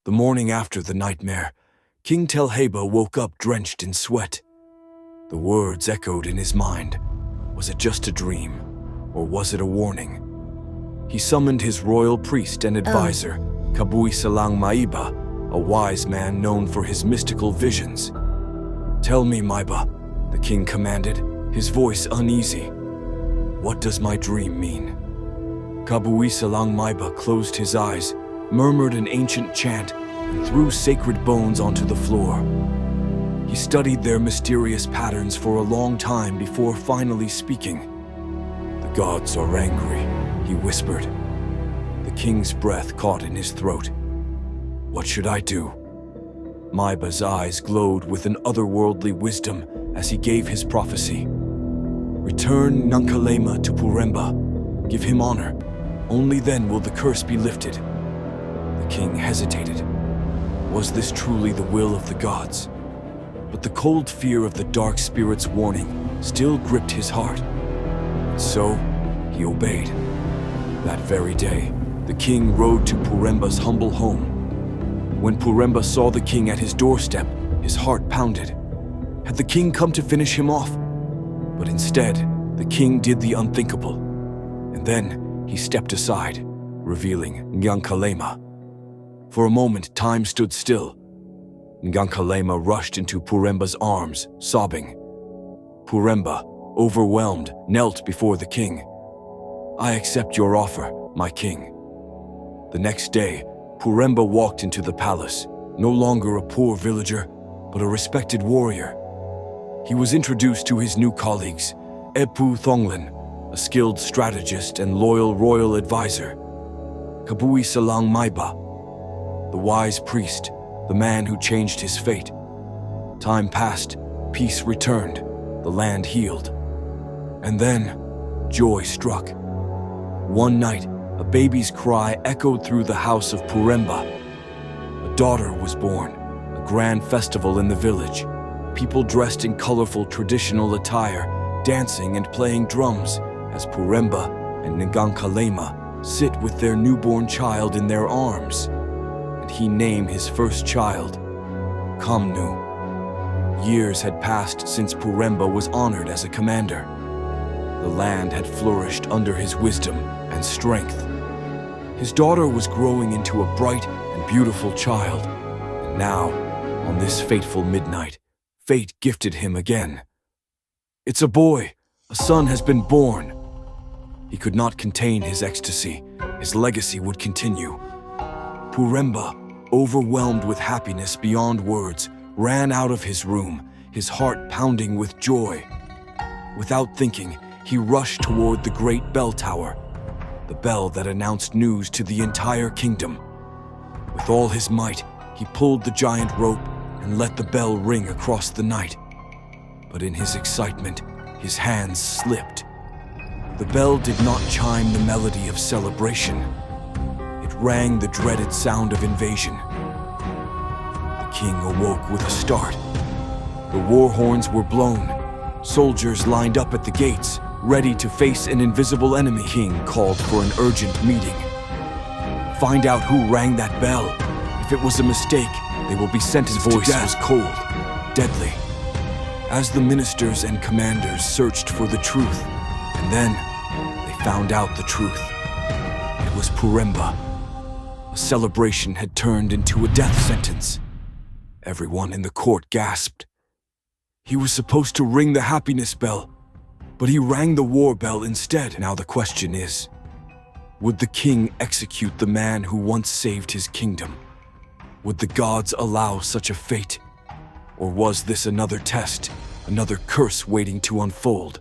The morning after the nightmare, King Telheba woke up drenched in sweat. The words echoed in his mind. Was it just a dream, or was it a warning? He summoned his royal priest and advisor, Kabui Salang Maiba, a wise man known for his mystical visions. "Tell me, Maiba," the king commanded, his voice uneasy. "What does my dream mean?" Kabui Salang Maiba closed his eyes, murmured an ancient chant, and threw sacred bones onto the floor. He studied their mysterious patterns for a long time before finally speaking. "The gods are angry," he whispered. The king's breath caught in his throat. "What should I do?" Maiba's eyes glowed with an otherworldly wisdom as he gave his prophecy. "Return Nunkalema to Puremba. Give him honor. Only then will the curse be lifted." The king hesitated. Was this truly the will of the gods? But the cold fear of the dark spirit's warning still gripped his heart. And so, he obeyed. That very day, the king rode to Puremba's humble home. When Puremba saw the king at his doorstep, his heart pounded. Had the king come to finish him off? But instead, the king did the unthinkable. And then he stepped aside, revealing Nyankalema. For a moment, time stood still. Nyankalema rushed into Puremba's arms, sobbing. Puremba, overwhelmed, knelt before the king. "I accept your offer, my king." The next day, Puremba walked into the palace, no longer a poor villager, but a respected warrior. He was introduced to his new colleagues, Epu Thonglan, a skilled strategist and loyal royal advisor, Kabui Salang Maiba, the wise priest, the man who changed his fate. Time passed, peace returned, the land healed. And then, joy struck. One night, a baby's cry echoed through the house of Puremba. A daughter was born, a grand festival in the village. People dressed in colorful traditional attire, dancing and playing drums, as Puremba and Ngankalema sit with their newborn child in their arms. And he named his first child Kamnu. Years had passed since Puremba was honored as a commander. The land had flourished under his wisdom and strength. His daughter was growing into a bright and beautiful child. And now, on this fateful midnight, fate gifted him again. "It's a boy! A son has been born!" He could not contain his ecstasy. His legacy would continue. Puremba, overwhelmed with happiness beyond words, ran out of his room, his heart pounding with joy. Without thinking, he rushed toward the great bell tower, the bell that announced news to the entire kingdom. With all his might, he pulled the giant rope and let the bell ring across the night. But in his excitement, his hands slipped. The bell did not chime the melody of celebration. It rang the dreaded sound of invasion. The king awoke with a start. The war horns were blown. Soldiers lined up at the gates, ready to face an invisible enemy. King called for an urgent meeting. "Find out who rang that bell. If it was a mistake, they will be sentenced to death." His voice was cold, deadly, as the ministers and commanders searched for the truth. And then, they found out the truth. It was Puremba. A celebration had turned into a death sentence. Everyone in the court gasped. He was supposed to ring the happiness bell, but he rang the war bell instead. Now the question is, would the king execute the man who once saved his kingdom? Would the gods allow such a fate? Or was this another test, another curse waiting to unfold?